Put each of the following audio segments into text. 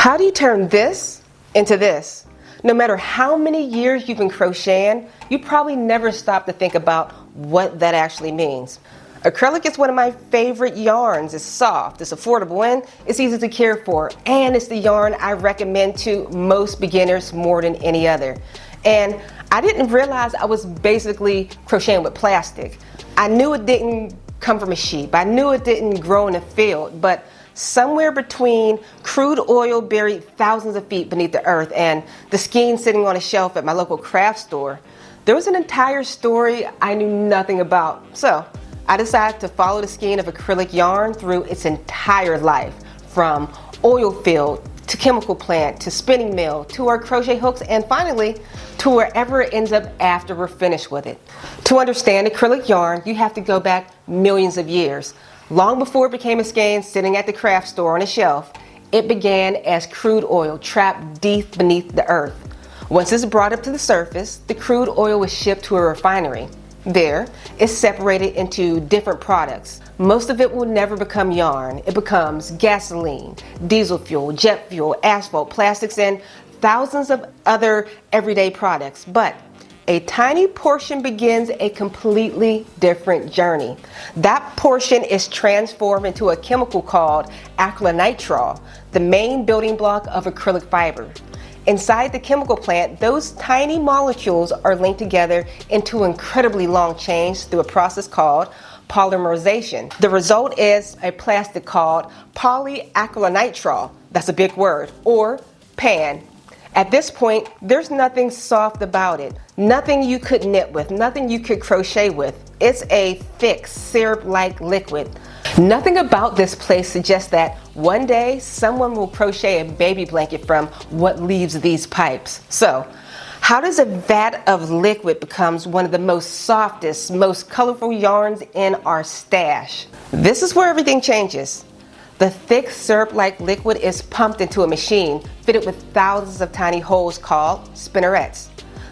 How do you turn this into this? No matter how many years you've been crocheting, you probably never stop to think about what that actually means. Acrylic is one of my favorite yarns. It's soft, it's affordable, and it's easy to care for. And it's the yarn I recommend to most beginners more than any other. And I didn't realize I was basically crocheting with plastic. I knew it didn't come from a sheep. I knew it didn't grow in a field, but somewhere between crude oil buried thousands of feet beneath the earth and the skein sitting on a shelf at my local craft store, there was an entire story I knew nothing about. So I decided to follow the skein of acrylic yarn through its entire life, from oil field to chemical plant to spinning mill to our crochet hooks, and finally to wherever it ends up after we're finished with it. To understand acrylic yarn, you have to go back millions of years. Long before it became a skein sitting at the craft store on a shelf, it began as crude oil trapped deep beneath the earth. Once it's brought up to the surface, the crude oil was shipped to a refinery. There, it's separated into different products. Most of it will never become yarn. It becomes gasoline, diesel fuel, jet fuel, asphalt, plastics, and thousands of other everyday products. But a tiny portion begins a completely different journey. That portion is transformed into a chemical called acrylonitrile, the main building block of acrylic fiber. Inside the chemical plant, those tiny molecules are linked together into incredibly long chains through a process called polymerization. The result is a plastic called polyacrylonitrile, that's a big word, or PAN. At this point, there's nothing soft about it, nothing you could knit with, nothing you could crochet with. It's a thick, syrup-like liquid. Nothing about this place suggests that one day someone will crochet a baby blanket from what leaves these pipes. So, how does a vat of liquid becomes one of the most softest, most colorful yarns in our stash? This is where everything changes. The thick syrup-like liquid is pumped into a machine fitted with thousands of tiny holes called spinnerets.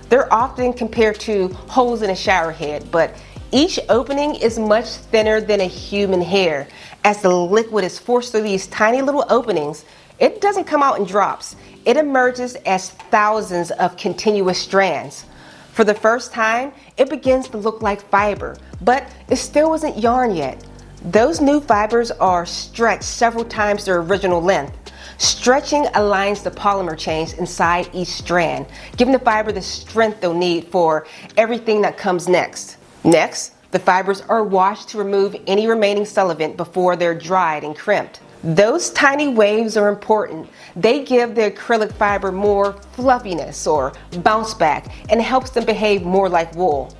They're often compared to holes in a shower head, but each opening is much thinner than a human hair. As the liquid is forced through these tiny little openings, it doesn't come out in drops. It emerges as thousands of continuous strands. For the first time, it begins to look like fiber, but it still isn't yarn yet. Those new fibers are stretched several times their original length. Stretching aligns the polymer chains inside each strand, giving the fiber the strength they'll need for everything that comes next. Next, the fibers are washed to remove any remaining solvent before they're dried and crimped. Those tiny waves are important. They give the acrylic fiber more fluffiness or bounce back and helps them behave more like wool.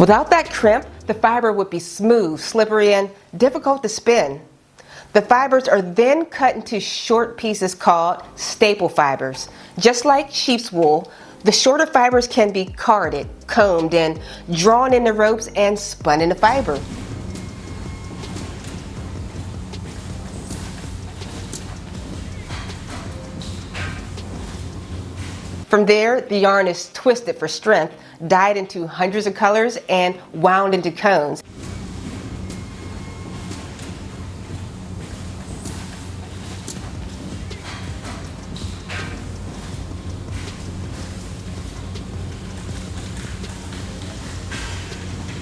Without that crimp, the fiber would be smooth, slippery, and difficult to spin. The fibers are then cut into short pieces called staple fibers. Just like sheep's wool, the shorter fibers can be carded, combed, and drawn into ropes and spun into fiber. From there, the yarn is twisted for strength, dyed into hundreds of colors, and wound into cones.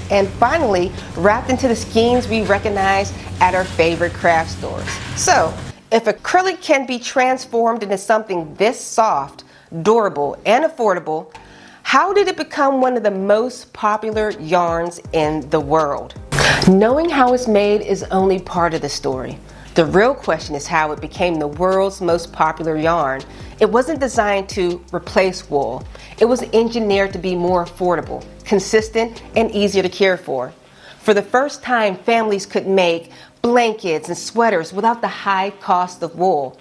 And finally, wrapped into the skeins we recognize at our favorite craft stores. So, if acrylic can be transformed into something this soft, durable, and affordable, how did it become one of the most popular yarns in the world? Knowing how it's made is only part of the story. The real question is how it became the world's most popular yarn. It wasn't designed to replace wool. It was engineered to be more affordable, consistent, and easier to care for. For the first time, families could make blankets and sweaters without the high cost of wool.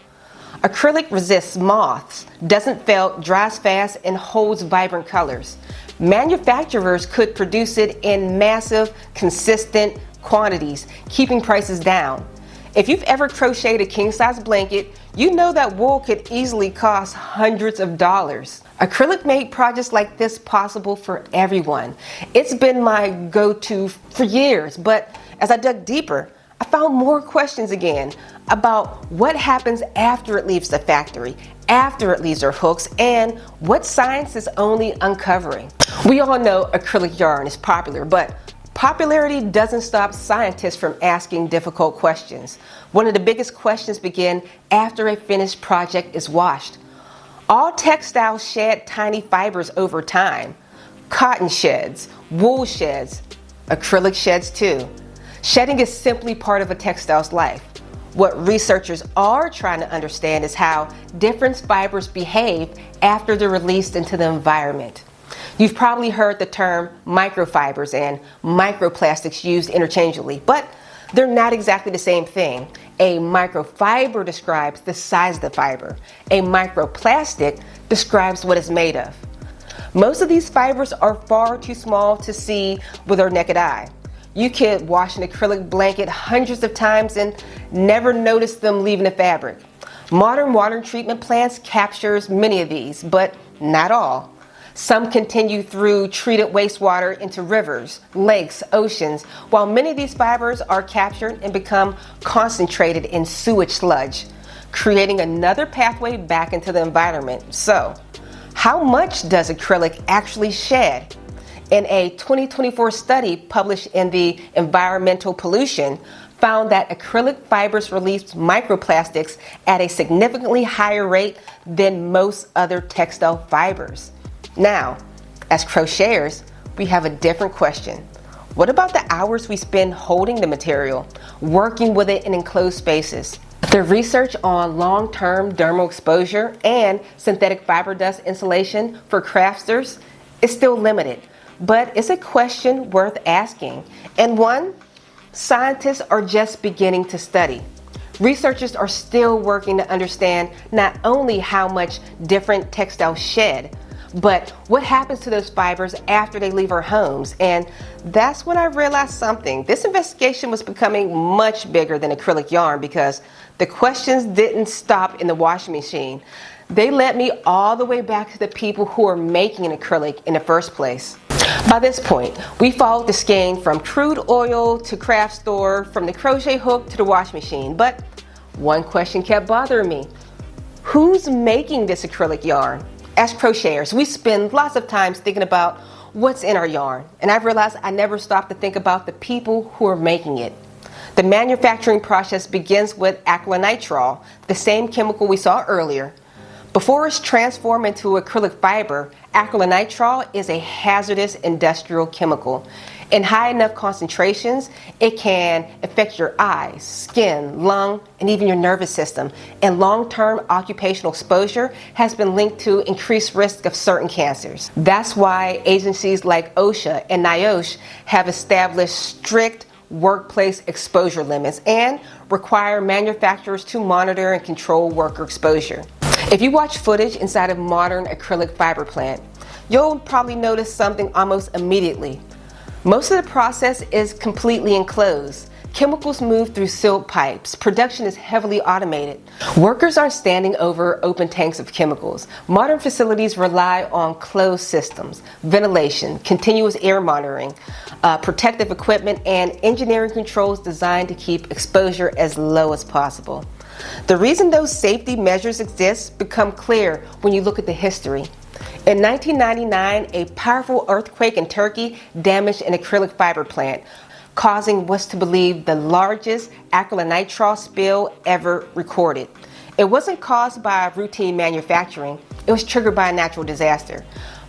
Acrylic resists moths, doesn't felt, dries fast, and holds vibrant colors. Manufacturers could produce it in massive, consistent quantities, keeping prices down. If you've ever crocheted a king-size blanket, you know that wool could easily cost hundreds of dollars. Acrylic made projects like this possible for everyone. It's been my go-to for years, but as I dug deeper, I found more questions again about what happens after it leaves the factory, after it leaves our hooks, and what science is only uncovering. We all know acrylic yarn is popular, but popularity doesn't stop scientists from asking difficult questions. One of the biggest questions begin after a finished project is washed. All textiles shed tiny fibers over time. Cotton sheds, wool sheds, acrylic sheds too. Shedding is simply part of a textile's life. What researchers are trying to understand is how different fibers behave after they're released into the environment. You've probably heard the term microfibers and microplastics used interchangeably, but they're not exactly the same thing. A microfiber describes the size of the fiber. A microplastic describes what it's made of. Most of these fibers are far too small to see with our naked eye. You could wash an acrylic blanket hundreds of times and never notice them leaving the fabric. Modern water treatment plants captures many of these, but not all. Some continue through treated wastewater into rivers, lakes, oceans, while many of these fibers are captured and become concentrated in sewage sludge, creating another pathway back into the environment. So, how much does acrylic actually shed? In a 2024 study published in the Environmental Pollution, found that acrylic fibers release microplastics at a significantly higher rate than most other textile fibers. Now, as crocheters, we have a different question. What about the hours we spend holding the material, working with it in enclosed spaces? The research on long-term dermal exposure and synthetic fiber dust insulation for crafters is still limited, but it's a question worth asking, and one scientists are just beginning to study. Researchers are still working to understand not only how much different textiles shed, but what happens to those fibers after they leave our homes. And that's when I realized something. This investigation was becoming much bigger than acrylic yarn because the questions didn't stop in the washing machine. They led me all the way back to the people who are making an acrylic in the first place. By this point, we followed the skein from crude oil to craft store, from the crochet hook to the washing machine. But one question kept bothering me. Who's making this acrylic yarn? As crocheters, we spend lots of time thinking about what's in our yarn, and I've realized I never stopped to think about the people who are making it. The manufacturing process begins with acrylonitrile, the same chemical we saw earlier. Before it's transformed into acrylic fiber, acrylonitrile is a hazardous industrial chemical. In high enough concentrations, it can affect your eyes, skin, lung, and even your nervous system. And long-term occupational exposure has been linked to increased risk of certain cancers. That's why agencies like OSHA and NIOSH have established strict workplace exposure limits and require manufacturers to monitor and control worker exposure. If you watch footage inside a modern acrylic fiber plant, you'll probably notice something almost immediately. Most of the process is completely enclosed. Chemicals move through sealed pipes. Production is heavily automated. Workers aren't standing over open tanks of chemicals. Modern facilities rely on closed systems, ventilation, continuous air monitoring, protective equipment, and engineering controls designed to keep exposure as low as possible. The reason those safety measures exist become clear when you look at the history. In 1999, a powerful earthquake in Turkey damaged an acrylic fiber plant, causing what's to believe the largest acrylonitrile spill ever recorded. It wasn't caused by routine manufacturing, it was triggered by a natural disaster.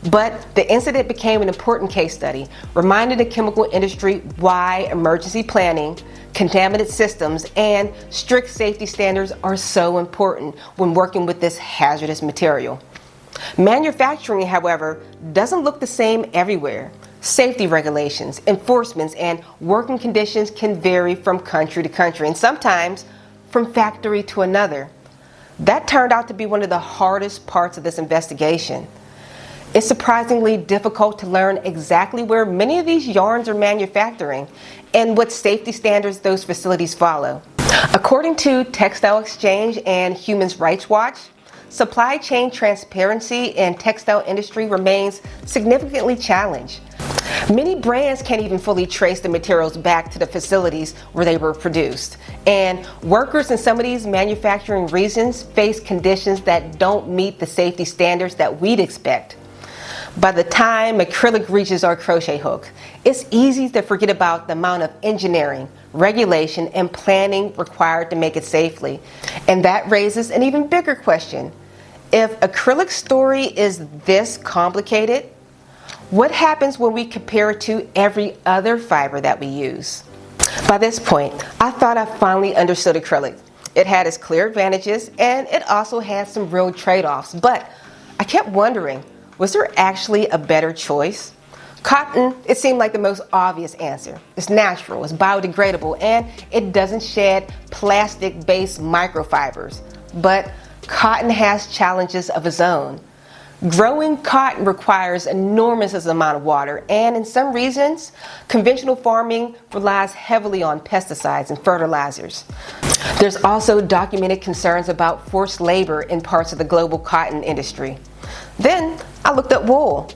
But the incident became an important case study, reminding the chemical industry why emergency planning, contaminant systems, and strict safety standards are so important when working with this hazardous material. Manufacturing, however, doesn't look the same everywhere. Safety regulations, enforcements, and working conditions can vary from country to country, and sometimes from factory to another. That turned out to be one of the hardest parts of this investigation. It's surprisingly difficult to learn exactly where many of these yarns are manufacturing and what safety standards those facilities follow. According to Textile Exchange and Human Rights Watch, supply chain transparency in textile industry remains significantly challenged. Many brands can't even fully trace the materials back to the facilities where they were produced. And workers in some of these manufacturing regions face conditions that don't meet the safety standards that we'd expect. By the time acrylic reaches our crochet hook, it's easy to forget about the amount of engineering, regulation, and planning required to make it safely. And that raises an even bigger question. If acrylic's story is this complicated, what happens when we compare it to every other fiber that we use? By this point, I thought I finally understood acrylic. It had its clear advantages, and it also had some real trade-offs. But I kept wondering, was there actually a better choice? Cotton, it seemed like the most obvious answer. It's natural, it's biodegradable, and it doesn't shed plastic-based microfibers. But cotton has challenges of its own. Growing cotton requires enormous amount of water, and in some regions, conventional farming relies heavily on pesticides and fertilizers. There's also documented concerns about forced labor in parts of the global cotton industry. Then I looked up wool.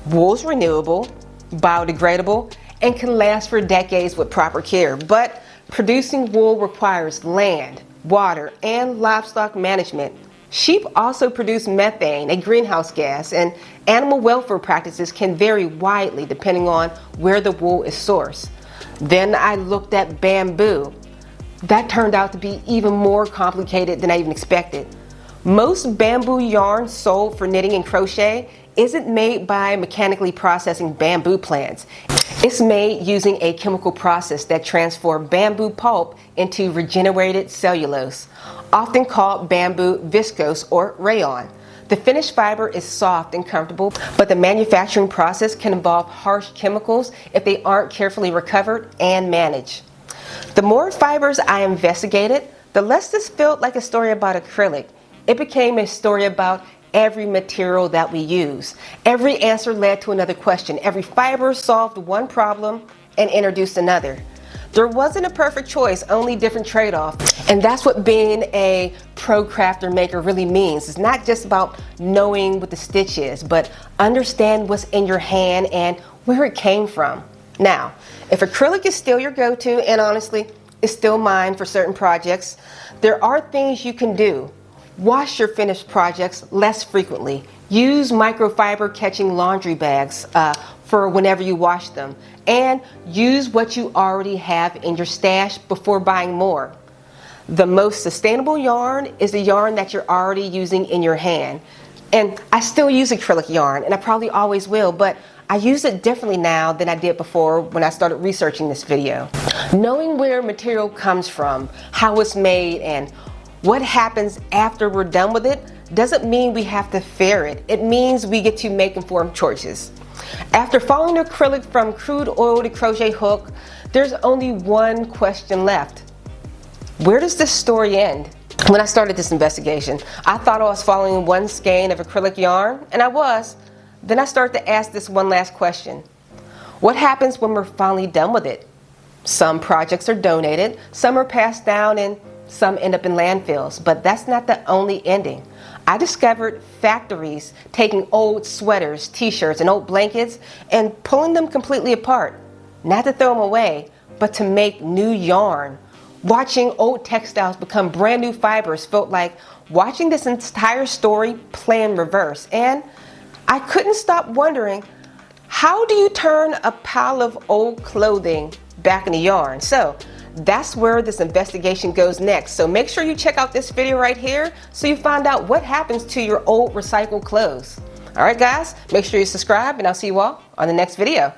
Wool's renewable, biodegradable, and can last for decades with proper care, but producing wool requires land, water, and livestock management. Sheep also produce methane, a greenhouse gas, and animal welfare practices can vary widely depending on where the wool is sourced. Then I looked at bamboo. That turned out to be even more complicated than I even expected. Most bamboo yarn sold for knitting and crochet isn't made by mechanically processing bamboo plants. It's made using a chemical process that transforms bamboo pulp into regenerated cellulose, often called bamboo viscose or rayon. The finished fiber is soft and comfortable, but the manufacturing process can involve harsh chemicals if they aren't carefully recovered and managed. The more fibers I investigated, the less this felt like a story about acrylic. It became a story about every material that we use. Every answer led to another question. Every fiber solved one problem and introduced another. There wasn't a perfect choice, only different trade-offs. And that's what being a pro crafter maker really means. It's not just about knowing what the stitch is, but understand what's in your hand and where it came from. Now, if acrylic is still your go-to, and honestly, it's still mine for certain projects, there are things you can do. Wash your finished projects less frequently. Use microfiber catching laundry bags for whenever you wash them. And use what you already have in your stash before buying more. The most sustainable yarn is the yarn that you're already using in your hand. And I still use acrylic yarn, and I probably always will, but I use it differently now than I did before when I started researching this video. Knowing where material comes from, how it's made, and what happens after we're done with it doesn't mean we have to fear it. It means we get to make informed choices. After following acrylic from crude oil to crochet hook, there's only one question left. Where does this story end? When I started this investigation, I thought I was following one skein of acrylic yarn, and I was. Then I started to ask this one last question. What happens when we're finally done with it? Some projects are donated, some are passed down, and some end up in landfills, but that's not the only ending. I discovered factories taking old sweaters, t-shirts, and old blankets and pulling them completely apart. Not to throw them away, but to make new yarn. Watching old textiles become brand new fibers felt like watching this entire story play in reverse. And I couldn't stop wondering, how do you turn a pile of old clothing back into yarn? So that's where this investigation goes next. So make sure you check out this video right here so you find out what happens to your old recycled clothes. All right, guys, make sure you subscribe, and I'll see you all on the next video.